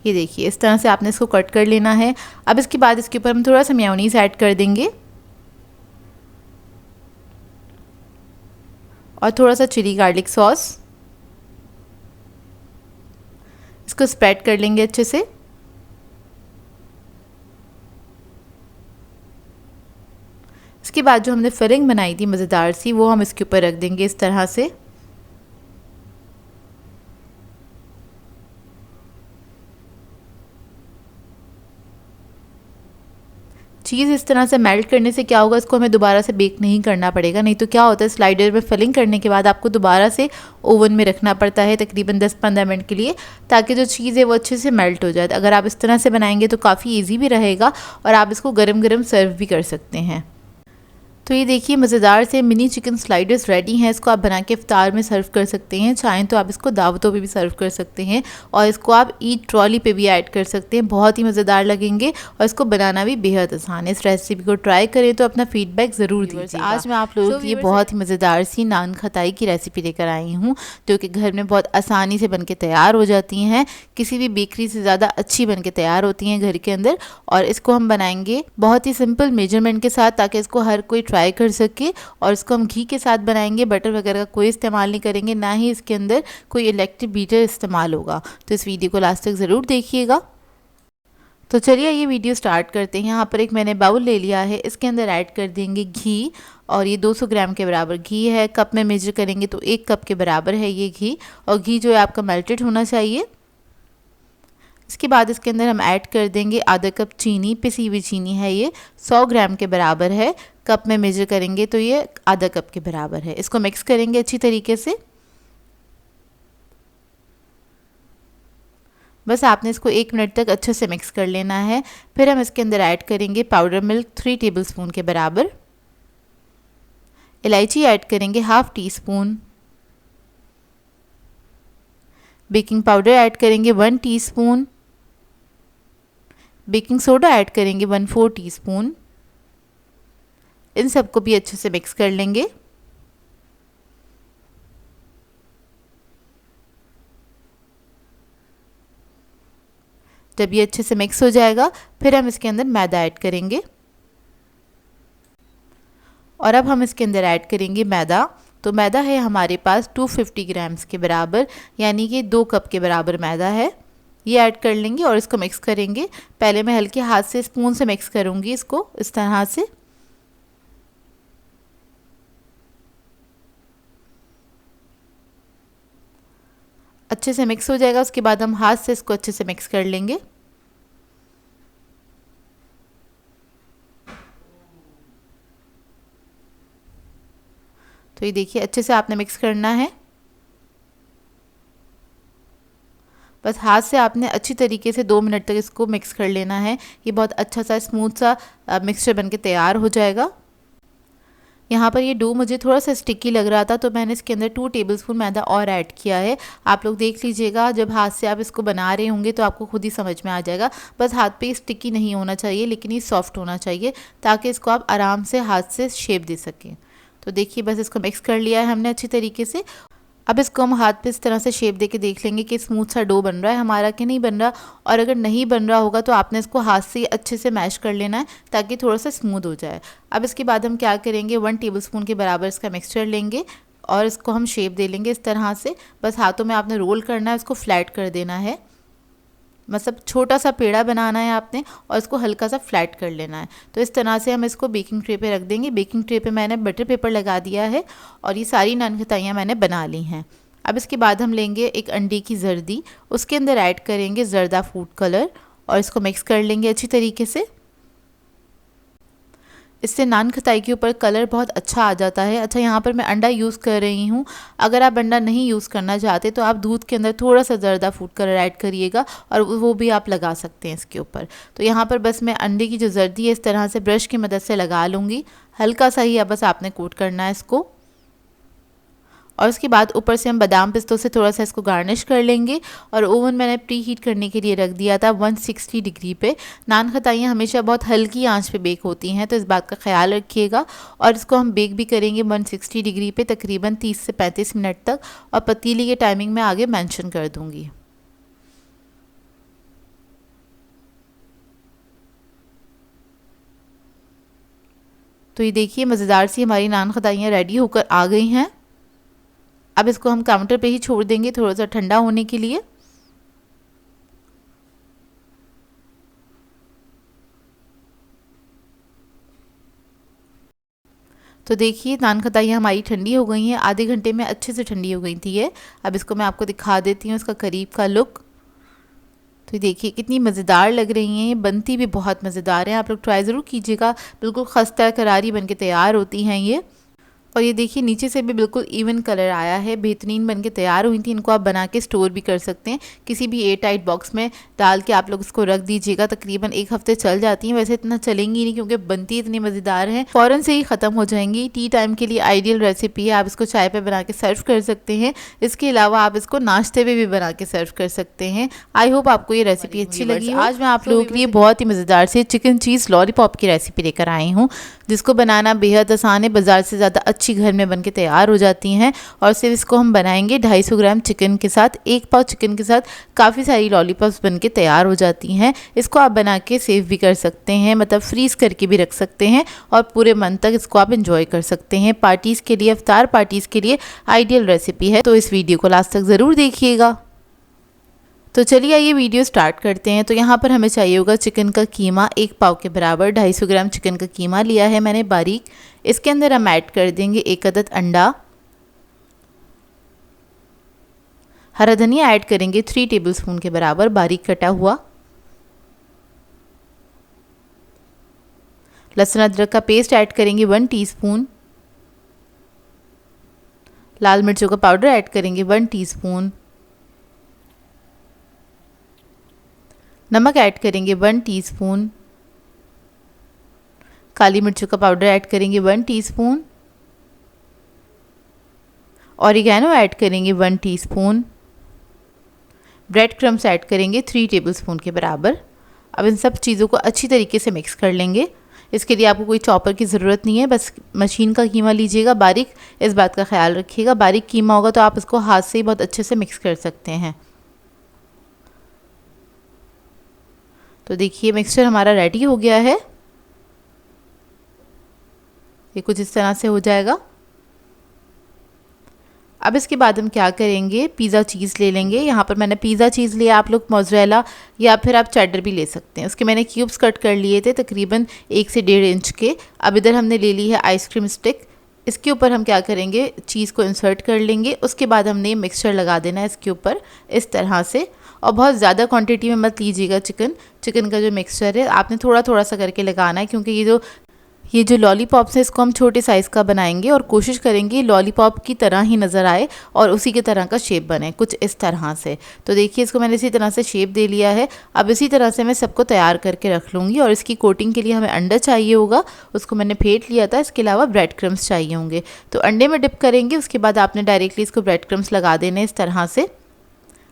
ये देखिए इस तरह से आपने इसको कट कर लेना है। अब इसके बाद इसके ऊपर हम थोड़ा सा मेयोनीज ऐड कर देंगे और थोड़ा सा चिली गार्लिक सॉस। इसको स्प्रेड कर लेंगे अच्छे से। इसके बाद जो हमने फिलिंग बनाई थी मज़ेदार सी, वो हम इसके ऊपर रख देंगे इस तरह से। चीज़ इस तरह से मेल्ट करने से क्या होगा, इसको हमें दोबारा से बेक नहीं करना पड़ेगा। नहीं तो क्या होता है, स्लाइडर में फिलिंग करने के बाद आपको दोबारा से ओवन में रखना पड़ता है तकरीबन 10-15 मिनट के लिए, ताकि जो चीज़ है वो अच्छे से मेल्ट हो जाए। अगर आप इस तरह से बनाएंगे तो काफ़ी ईजी भी रहेगा और आप इसको गरम गरम सर्व भी कर सकते हैं। तो ये देखिए मज़ेदार से मिनी चिकन स्लाइडर्स रेडी हैं। इसको आप बना के इफ्तार में सर्व कर सकते हैं। चाहें तो आप इसको दावतों पे भी सर्व कर सकते हैं और इसको आप ईद ट्रॉली पे भी ऐड कर सकते हैं। बहुत ही मज़ेदार लगेंगे और इसको बनाना भी बेहद आसान है। इस रेसिपी को ट्राई करें तो अपना फीडबैक ज़रूर दीजिएगा। आज मैं आप लोगों के लिए बहुत ही मज़ेदार सी नान खताई की रेसिपी लेकर आई हूँ, जो कि घर में बहुत आसानी से बन के तैयार हो जाती हैं। किसी भी बेकरी से ज़्यादा अच्छी बन के तैयार होती हैं घर के अंदर। और इसको हम बनाएंगे बहुत ही सिंपल मेजरमेंट के साथ, ताकि इसको हर कोई ट्राई कर सके। और इसको हम घी के साथ बनाएंगे, बटर वगैरह का कोई इस्तेमाल नहीं करेंगे, ना ही इसके अंदर कोई इलेक्ट्रिक बीटर इस्तेमाल होगा। तो इस वीडियो को लास्ट तक ज़रूर देखिएगा। तो चलिए ये वीडियो स्टार्ट करते हैं। यहाँ पर एक मैंने बाउल ले लिया है, इसके अंदर ऐड कर देंगे घी। और ये 200 ग्राम के बराबर घी है। कप में मेजर करेंगे तो 1 कप के बराबर है ये घी। और घी जो है आपका मेल्टेड होना चाहिए। इसके बाद इसके अंदर हम ऐड कर देंगे आधा कप चीनी, पिसी हुई चीनी है ये, 100 ग्राम के बराबर है। कप में मेजर करेंगे तो ये आधा कप के बराबर है। इसको मिक्स करेंगे अच्छी तरीके से। बस आपने इसको 1 मिनट तक अच्छे से मिक्स कर लेना है। फिर हम इसके अंदर ऐड करेंगे पाउडर मिल्क 3 टेबलस्पून के बराबर। इलायची ऐड करेंगे 1/2 टीस्पून। बेकिंग पाउडर ऐड करेंगे 1 टीस्पून। बेकिंग सोडा ऐड करेंगे 1/4 टीस्पून। इन सबको भी अच्छे से मिक्स कर लेंगे। जब ये अच्छे से मिक्स हो जाएगा फिर हम इसके अंदर मैदा ऐड करेंगे। और अब हम इसके अंदर ऐड करेंगे मैदा। तो मैदा है हमारे पास 250 ग्राम्स के बराबर, यानी कि 2 कप के बराबर मैदा है। ये ऐड कर लेंगे और इसको मिक्स करेंगे। पहले मैं हल्के हाथ से स्पून से मिक्स करूँगी इसको इस तरह से। अच्छे से मिक्स हो जाएगा, उसके बाद हम हाथ से इसको अच्छे से मिक्स कर लेंगे। तो ये देखिए अच्छे से आपने मिक्स करना है। बस हाथ से आपने अच्छी तरीके से 2 मिनट तक इसको मिक्स कर लेना है। ये बहुत अच्छा सा स्मूथ सा मिक्सचर बनके तैयार हो जाएगा। यहाँ पर ये डो मुझे थोड़ा सा स्टिकी लग रहा था तो मैंने इसके अंदर 2 टेबलस्पून मैदा और ऐड किया है। आप लोग देख लीजिएगा, जब हाथ से आप इसको बना रहे होंगे तो आपको खुद ही समझ में आ जाएगा। बस हाथ पे स्टिकी नहीं होना चाहिए, लेकिन ये सॉफ्ट होना चाहिए ताकि इसको आप आराम से हाथ से शेप दे सकें। तो देखिए बस इसको मिक्स कर लिया है हमने अच्छी तरीके से। अब इसको हम हाथ पे इस तरह से शेप देके देख लेंगे कि स्मूथ सा डो बन रहा है हमारा कि नहीं बन रहा। और अगर नहीं बन रहा होगा तो आपने इसको हाथ से अच्छे से मैश कर लेना है ताकि थोड़ा सा स्मूथ हो जाए। अब इसके बाद हम क्या करेंगे, 1 टेबलस्पून के बराबर इसका मिक्सचर लेंगे और इसको हम शेप दे लेंगे इस तरह से। बस हाथों में आपने रोल करना है, इसको फ्लैट कर देना है, मतलब छोटा सा पेड़ा बनाना है आपने और इसको हल्का सा फ्लैट कर लेना है। तो इस तरह से हम इसको बेकिंग ट्रे पे रख देंगे। बेकिंग ट्रे पे मैंने बटर पेपर लगा दिया है और ये सारी नानखताइयाँ मैंने बना ली हैं। अब इसके बाद हम लेंगे एक अंडे की जर्दी, उसके अंदर ऐड करेंगे जर्दा फूड कलर और इसको मिक्स कर लेंगे अच्छी तरीके से। इससे नान खताई के ऊपर कलर बहुत अच्छा आ जाता है। अच्छा, यहाँ पर मैं अंडा यूज़ कर रही हूँ। अगर आप अंडा नहीं यूज़ करना चाहते तो आप दूध के अंदर थोड़ा सा जर्दा फूड कलर ऐड करिएगा और वो भी आप लगा सकते हैं इसके ऊपर। तो यहाँ पर बस मैं अंडे की जो जर्दी है इस तरह से ब्रश की मदद से लगा लूँगी। हल्का सा ही बस आपने कोट करना है इसको। और उसके बाद ऊपर से हम बादाम पिस्तों से थोड़ा सा इसको गार्निश कर लेंगे। और ओवन मैंने प्री हीट करने के लिए रख दिया था 160 डिग्री पे। नान खताइयाँ हमेशा बहुत हल्की आंच पे बेक होती हैं, तो इस बात का ख्याल रखिएगा। और इसको हम बेक भी करेंगे 160 डिग्री पे तकरीबन 30 से 35 मिनट तक। और पतीली के टाइमिंग मैं आगे मेंशन कर दूँगी। तो ये देखिए मज़ेदार सी हमारी नान खताइयाँ रेडी होकर आ गई हैं। अब इसको हम काउंटर पे ही छोड़ देंगे थोड़ा सा ठंडा होने के लिए। तो देखिए नान खताइयाँ हमारी ठंडी हो गई हैं, आधे घंटे में अच्छे से ठंडी हो गई थी ये। अब इसको मैं आपको दिखा देती हूँ इसका करीब का लुक। तो देखिए कितनी मज़ेदार लग रही हैं, ये बनती भी बहुत मज़ेदार हैं। आप लोग ट्राई ज़रूर कीजिएगा, बिल्कुल खस्ता करारी बन के तैयार होती हैं ये। और ये देखिए नीचे से भी बिल्कुल इवन कलर आया है, बेहतरीन बनके तैयार हुई थी। इनको आप बना के स्टोर भी कर सकते हैं, किसी भी एयर टाइट बॉक्स में डाल के आप लोग इसको रख दीजिएगा। तकरीबन 1 हफ्ते चल जाती हैं। वैसे इतना चलेंगी नहीं क्योंकि बनती इतनी मज़ेदार हैं, फ़ौरन से ही ख़त्म हो जाएंगी। टी टाइम के लिए आइडियल रेसिपी है। आप इसको चाय पे बना के सर्व कर सकते हैं। इसके अलावा आप इसको नाश्ते पे भी बना के सर्व कर सकते हैं। आई होप आपको ये रेसिपी अच्छी लगी। आज मैं आप लोगों के लिए बहुत ही मज़ेदार से चिकन चीज़ लॉलीपॉप की रेसिपी लेकर आई हूँ, जिसको बनाना बेहद आसान है। बाज़ार से ज़्यादा अच्छी घर में बन के तैयार हो जाती हैं। और सिर्फ इसको हम बनाएंगे 250 ग्राम चिकन के साथ। 1 पाव चिकन के साथ काफ़ी सारी लॉलीपॉप्स बन के तैयार हो जाती हैं। इसको आप बना के सेव भी कर सकते हैं, मतलब फ्रीज़ करके भी रख सकते हैं और पूरे मंथ तक इसको आप इंजॉय कर सकते हैं। पार्टीज़ के लिए, इफ्तार पार्टीज़ के लिए आइडियल रेसिपी है। तो इस वीडियो को लास्ट तक ज़रूर देखिएगा। तो चलिए ये वीडियो स्टार्ट करते हैं। तो यहाँ पर हमें चाहिए होगा चिकन का कीमा 1 पाव के बराबर। 250 ग्राम चिकन का कीमा लिया है मैंने बारीक। इसके अंदर हम ऐड कर देंगे 1 अदद अंडा। हरा धनिया ऐड करेंगे 3 टेबलस्पून के बराबर बारीक कटा हुआ। लहसुन अदरक का पेस्ट ऐड करेंगे 1 टीस्पून। लाल मिर्चों का पाउडर ऐड करेंगे 1 टीस्पून। नमक ऐड करेंगे 1 टीस्पून। काली मिर्चों का पाउडर ऐड करेंगे 1 टीस्पून। ऑरिगेनो ऐड करेंगे 1 टीस्पून। ब्रेड क्रम्स ऐड करेंगे 3 टेबलस्पून के बराबर। अब इन सब चीज़ों को अच्छी तरीके से मिक्स कर लेंगे। इसके लिए आपको कोई चॉपर की ज़रूरत नहीं है, बस मशीन का कीमा लीजिएगा बारीक। इस बात का ख्याल रखिएगा, बारीक कीमा होगा तो आप इसको हाथ से ही बहुत अच्छे से मिक्स कर सकते हैं। तो देखिए मिक्सचर हमारा रेडी हो गया है। ये कुछ इस तरह से हो जाएगा। अब इसके बाद हम क्या करेंगे, पिज़्ज़ा चीज़ ले लेंगे। यहाँ पर मैंने पिज़्ज़ा चीज़ लिया, आप लोग मोज़रेला या फिर आप चेडर भी ले सकते हैं। उसके मैंने क्यूब्स कट कर लिए थे तकरीबन 1 से 1.5 इंच के। अब इधर हमने ले ली है आइसक्रीम स्टिक। इसके ऊपर हम क्या करेंगे, चीज़ को इंसर्ट कर लेंगे। उसके बाद हमने मिक्सचर लगा देना है इसके ऊपर इस तरह से। और बहुत ज़्यादा क्वांटिटी में मत लीजिएगा चिकन का जो मिक्सचर है, आपने थोड़ा थोड़ा सा करके लगाना है, क्योंकि ये जो लॉलीपॉप्स है इसको हम छोटे साइज़ का बनाएंगे और कोशिश करेंगे लॉलीपॉप की तरह ही नज़र आए और उसी के तरह का शेप बने कुछ इस तरह से। तो देखिए इसको मैंने इसी तरह से शेप दे लिया है। अब इसी तरह से मैं सबको तैयार करके रख लूँगी और इसकी कोटिंग के लिए हमें अंडा चाहिए होगा, उसको मैंने फेंट लिया था। इसके अलावा ब्रेड क्रम्स चाहिए होंगे, तो अंडे में डिप करेंगे। उसके बाद आपने डायरेक्टली इसको ब्रेड क्रम्स लगा देने इस तरह से,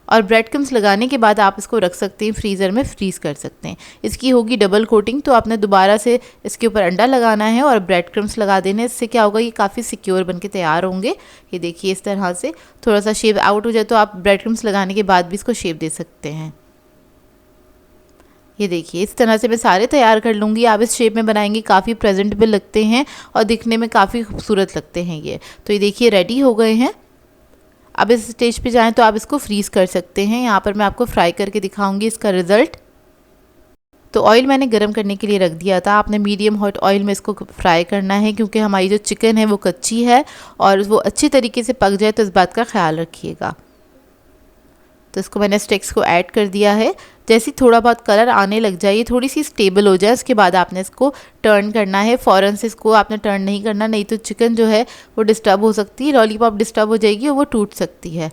और ब्रेड क्रम्स लगाने के बाद आप इसको रख सकते हैं फ्रीज़र में, फ्रीज़ कर सकते हैं। इसकी होगी डबल कोटिंग, तो आपने दोबारा से इसके ऊपर अंडा लगाना है और ब्रेड क्रम्स लगा देने। इससे क्या होगा, ये काफ़ी सिक्योर बन के तैयार होंगे। ये देखिए इस तरह से थोड़ा सा शेप आउट हो जाए तो आप ब्रेड क्रम्स लगाने के बाद भी इसको शेप दे सकते हैं। ये देखिए इस तरह से मैं सारे तैयार कर लूँगी। आप इस शेप में बनाएंगे, काफ़ी प्रेजेंटेबल लगते हैं और दिखने में काफ़ी खूबसूरत लगते हैं ये। तो ये देखिए रेडी हो गए हैं। अब इस स्टेज पे जाएं तो आप इसको फ्रीज़ कर सकते हैं। यहाँ पर मैं आपको फ्राई करके दिखाऊंगी इसका रिज़ल्ट। तो ऑयल मैंने गरम करने के लिए रख दिया था। आपने मीडियम हॉट ऑयल में इसको फ्राई करना है, क्योंकि हमारी जो चिकन है वो कच्ची है और वो अच्छी तरीके से पक जाए, तो इस बात का ख्याल रखिएगा। तो इसको मैंने स्टिक्स को ऐड कर दिया है। जैसे थोड़ा बहुत कलर आने लग जाए, ये थोड़ी सी स्टेबल हो जाए, उसके बाद आपने इसको टर्न करना है। फ़ौरन से इसको आपने टर्न नहीं करना, नहीं तो चिकन जो है वो डिस्टर्ब हो सकती है, लॉलीपॉप डिस्टर्ब हो जाएगी और वो टूट सकती है।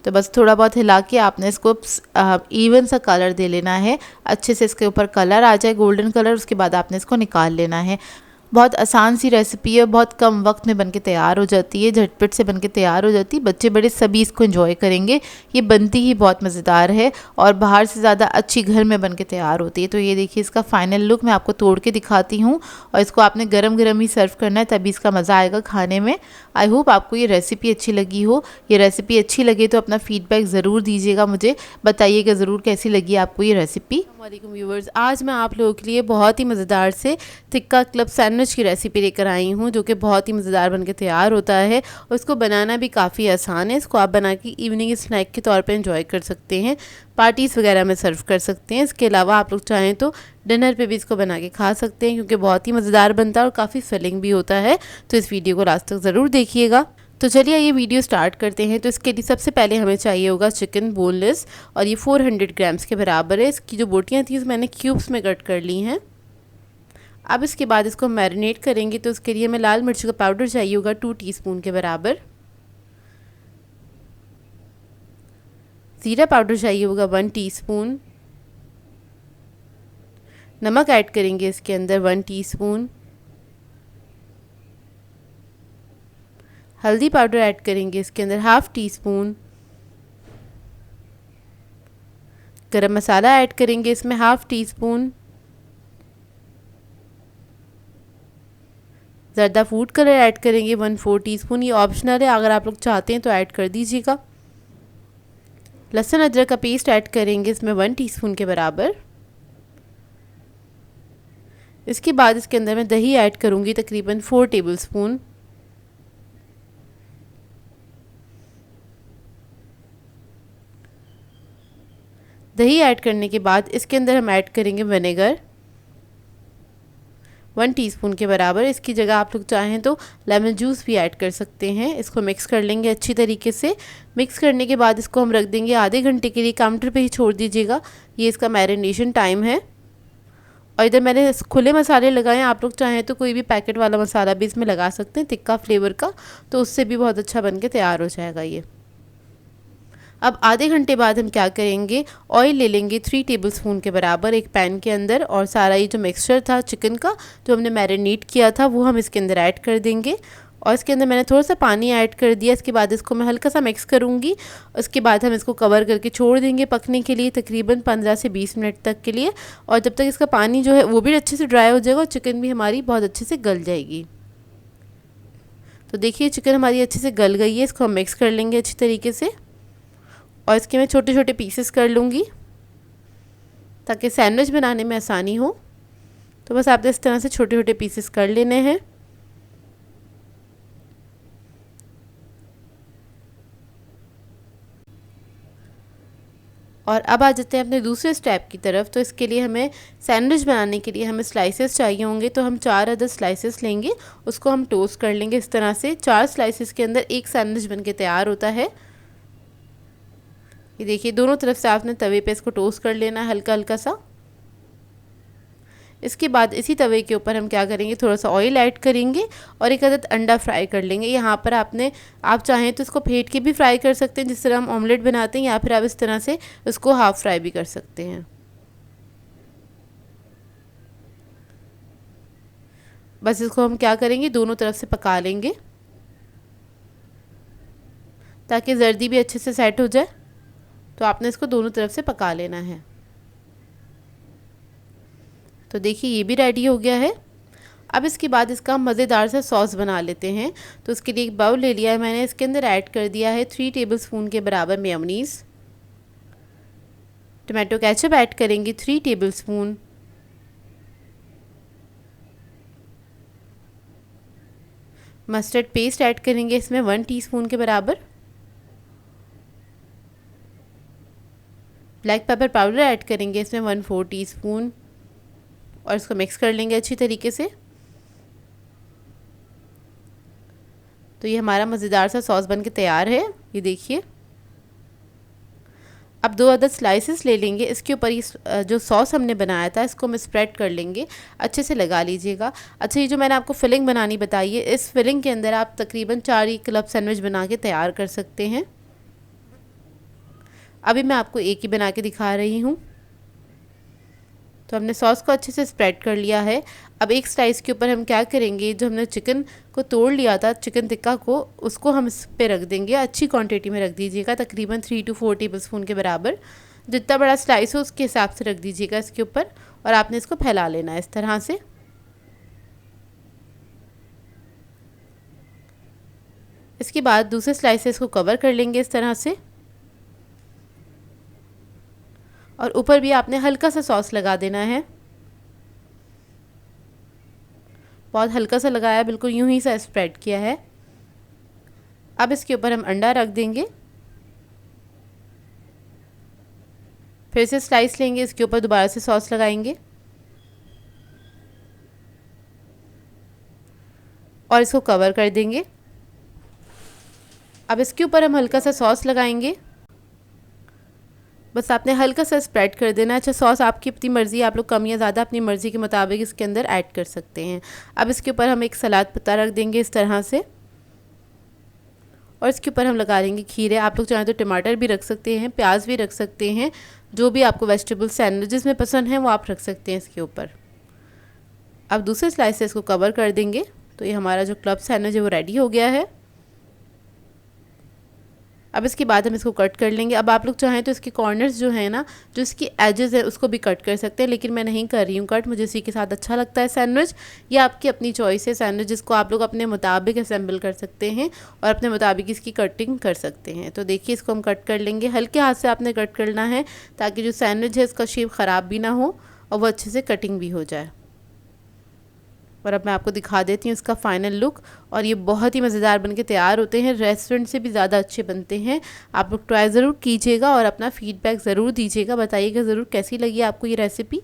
तो बस थोड़ा बहुत हिला के आपने इसको इवन सा कलर दे लेना है, अच्छे से इसके ऊपर कलर आ जाए गोल्डन कलर। उसके बाद आपने इसको निकाल लेना है। बहुत आसान सी रेसिपी है, बहुत कम वक्त में बनके तैयार हो जाती है, झटपट से बनके तैयार हो जाती है। बच्चे बड़े सभी इसको एंजॉय करेंगे। ये बनती ही बहुत मज़ेदार है और बाहर से ज़्यादा अच्छी घर में बनके तैयार होती है। तो ये देखिए इसका फाइनल लुक मैं आपको तोड़ के दिखाती हूँ, और इसको आपने गरम गरम ही सर्व करना है, तभी इसका मज़ा आएगा खाने में। आई होप आपको ये रेसिपी अच्छी लगी हो। ये रेसिपी अच्छी लगे तो अपना फीडबैक ज़रूर दीजिएगा, मुझे बताइएगा ज़रूर कैसी लगी आपको ये रेसिपी। अस्सलाम व्यूवर्स, आज मैं आप लोगों के लिए बहुत ही मज़ेदार से टिक्का क्लब सैंडविच की रेसिपी लेकर आई हूँ, जो कि बहुत ही मज़ेदार बनके तैयार होता है और इसको बनाना भी काफ़ी आसान है। इसको आप बना के इवनिंग स्नैक के तौर पे एंजॉय कर सकते हैं, पार्टीज़ वगैरह में सर्व कर सकते हैं। इसके अलावा आप लोग चाहें तो डिनर पे भी इसको बना के खा सकते हैं, क्योंकि बहुत ही मज़ेदार बनता है और काफ़ी फिलिंग भी होता है। तो इस वीडियो को लास्ट तक ज़रूर देखिएगा। तो चलिए ये वीडियो स्टार्ट करते हैं। तो इसके लिए सबसे पहले हमें चाहिए होगा चिकन बोनलेस, और ये 400 ग्राम्स के बराबर है। इसकी जो बोटियाँ थी मैंने क्यूब्स में कट कर ली हैं। अब इसके बाद इसको मैरिनेट करेंगे। तो उसके लिए हमें लाल मिर्च का पाउडर चाहिए होगा 2 टीस्पून के बराबर, ज़ीरा पाउडर चाहिए होगा 1 टीस्पून, नमक ऐड करेंगे इसके अंदर 1 टीस्पून, हल्दी पाउडर ऐड करेंगे इसके अंदर 1/2 टीस्पून, गरम मसाला ऐड करेंगे इसमें 1/2 टीस्पून, ज़र्दा फूड कलर ऐड करेंगे 1/4 टीस्पून। ये ऑप्शनल है, अगर आप लोग चाहते हैं तो ऐड कर दीजिएगा। लहसुन अदरक का पेस्ट ऐड करेंगे इसमें 1 टीस्पून के बराबर। इसके बाद इसके अंदर मैं दही ऐड करूँगी तकरीबन 4 टेबलस्पून। दही ऐड करने के बाद इसके अंदर हम ऐड करेंगे विनेगर 1 टीस्पून के बराबर। इसकी जगह आप लोग चाहें तो लेमन जूस भी ऐड कर सकते हैं। इसको मिक्स कर लेंगे अच्छी तरीके से। मिक्स करने के बाद इसको हम रख देंगे आधे घंटे के लिए, काउंटर पे ही छोड़ दीजिएगा। ये इसका मैरिनेशन टाइम है। और इधर मैंने खुले मसाले लगाए हैं, आप लोग चाहें तो कोई भी पैकेट वाला मसाला भी इसमें लगा सकते हैं टिक्का फ्लेवर का, तो उससे भी बहुत अच्छा बन के तैयार हो जाएगा ये। अब आधे घंटे बाद हम क्या करेंगे, ऑयल ले लेंगे 3 टेबलस्पून के बराबर एक पैन के अंदर, और सारा ये जो मिक्सचर था चिकन का जो हमने मैरिनेट किया था वो हम इसके अंदर ऐड कर देंगे। और इसके अंदर मैंने थोड़ा सा पानी ऐड कर दिया। इसके बाद इसको मैं हल्का सा मिक्स करूँगी। उसके बाद हम इसको कवर करके छोड़ देंगे पकने के लिए तकरीबन 15 से 20 मिनट तक के लिए। और जब तक इसका पानी जो है वो भी अच्छे से ड्राई हो जाएगा और चिकन भी हमारी बहुत अच्छे से गल जाएगी। तो देखिए चिकन हमारी अच्छे से गल गई है। इसको हम मिक्स कर लेंगे अच्छी तरीके से, और इसके मैं छोटे छोटे पीसेस कर लूँगी ताकि सैंडविच बनाने में आसानी हो। तो बस आपने इस तरह से छोटे छोटे पीसेस कर लेने हैं। और अब आ जाते हैं अपने दूसरे स्टेप की तरफ। तो इसके लिए हमें सैंडविच बनाने के लिए हमें स्लाइसेस चाहिए होंगे। तो हम 4 अदर स्लाइसेस लेंगे, उसको हम टोस्ट कर लेंगे इस तरह से। 4 स्लाइसेस के अंदर एक सैंडविच बनके तैयार होता है। ये देखिए दोनों तरफ से आपने तवे पे इसको टोस्ट कर लेना है हल्का हल्का सा। इसके बाद इसी तवे के ऊपर हम क्या करेंगे, थोड़ा सा ऑयल ऐड करेंगे और एक अदद अंडा फ्राई कर लेंगे। यहाँ पर आप चाहें तो इसको फेंट के भी फ्राई कर सकते हैं जिस तरह हम ऑमलेट बनाते हैं, या फिर आप इस तरह से इसको हाफ फ्राई भी कर सकते हैं। बस इसको हम क्या करेंगे, दोनों तरफ से पका लेंगे ताकि जर्दी भी अच्छे से सेट हो जाए। तो आपने इसको दोनों तरफ से पका लेना है। तो देखिए ये भी रेडी हो गया है। अब इसके बाद इसका मज़ेदार सा सॉस बना लेते हैं। तो उसके लिए एक बाउल ले लिया है मैंने, इसके अंदर ऐड कर दिया है 3 टेबलस्पून के बराबर मेयोनीज़। टमाटो केचप ऐड करेंगे 3 टेबलस्पून। मस्टर्ड पेस्ट ऐड करेंगे इसमें 1 टीस्पून के बराबर। ब्लैक पेपर पाउडर ऐड करेंगे इसमें 1/4 टीस्पून और इसको मिक्स कर लेंगे अच्छी तरीके से। तो ये हमारा मज़ेदार सा सॉस बन के तैयार है, ये देखिए। अब 2 अदद स्लाइसेस ले लेंगे, इसके ऊपर ये जो सॉस हमने बनाया था इसको हम स्प्रेड कर लेंगे, अच्छे से लगा लीजिएगा। अच्छा, ये जो मैंने आपको फिलिंग बनानी बताई है, इस फिलिंग के अंदर आप तकरीबन 4 क्लब सैंडविच बना के तैयार कर सकते हैं। अभी मैं आपको एक ही बना के दिखा रही हूँ। तो हमने सॉस को अच्छे से स्प्रेड कर लिया है। अब एक स्लाइस के ऊपर हम क्या करेंगे, जो हमने चिकन को तोड़ लिया था, चिकन टिक्का को, उसको हम इस पे रख देंगे। अच्छी क्वांटिटी में रख दीजिएगा, तकरीबन 3 to 4 टेबलस्पून के बराबर। जितना बड़ा स्लाइस हो उसके हिसाब से रख दीजिएगा इसके ऊपर, और आपने इसको फैला लेना है इस तरह से। इसके बाद दूसरे स्लाइसेस को कवर कर लेंगे इस तरह से, और ऊपर भी आपने हल्का सा सॉस लगा देना है। बहुत हल्का सा लगाया, बिल्कुल यूं ही सा स्प्रेड किया है। अब इसके ऊपर हम अंडा रख देंगे, फिर से स्लाइस लेंगे, इसके ऊपर दोबारा से सॉस लगाएंगे और इसको कवर कर देंगे। अब इसके ऊपर हम हल्का सा सॉस लगाएंगे, बस आपने हल्का सा स्प्रेड कर देना है। अच्छा, सॉस आपकी अपनी मर्ज़ी, आप लोग कम या ज़्यादा अपनी मर्ज़ी के मुताबिक इसके अंदर ऐड कर सकते हैं। अब इसके ऊपर हम एक सलाद पत्ता रख देंगे इस तरह से, और इसके ऊपर हम लगा लेंगे खीरे। आप लोग चाहें तो टमाटर भी रख सकते हैं, प्याज भी रख सकते हैं, जो भी आपको वेजिटेबल सैंडविचेस में पसंद है वो आप रख सकते हैं इसके ऊपर। अब दूसरे स्लाइसेस को कवर कर देंगे। तो ये हमारा जो क्लब सैंडविच है वो रेडी हो गया है। अब इसके बाद हम इसको कट कर लेंगे। अब आप लोग चाहें तो इसके कॉर्नर्स जो है ना, जो इसकी एजेस है उसको भी कट कर सकते हैं, लेकिन मैं नहीं कर रही हूँ कट, मुझे इसी के साथ अच्छा लगता है सैंडविच। ये आपकी अपनी चॉइस है, सैंडविच जिसको आप लोग अपने मुताबिक असेंबल कर सकते हैं और अपने मुताबिक इसकी कटिंग कर सकते हैं। तो देखिए इसको हम कट कर लेंगे, हल्के हाथ से आपने कट करना है ताकि जो सैंडविच है इसका शेप ख़राब भी ना हो और वो अच्छे से कटिंग भी हो जाए। और अब मैं आपको दिखा देती हूँ इसका फाइनल लुक, और ये बहुत ही मज़ेदार बनके तैयार होते हैं, रेस्टोरेंट से भी ज़्यादा अच्छे बनते हैं। आप लोग ट्राई ज़रूर कीजिएगा और अपना फीडबैक ज़रूर दीजिएगा, बताइएगा ज़रूर कैसी लगी आपको ये रेसिपी।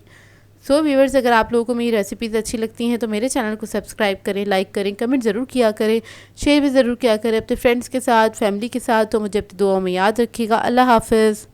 सो व्यूअर्स, अगर आप लोगों को मेरी रेसिपीज़ अच्छी लगती हैं तो मेरे चैनल को सब्सक्राइब करें, लाइक करें, कमेंट ज़रूर किया करें, शेयर भी ज़रूर किया करें अपने फ्रेंड्स के साथ, फैमिली के साथ। तो मुझे अपनी दुआओं में याद रखिएगा। अल्लाह हाफ़िज़।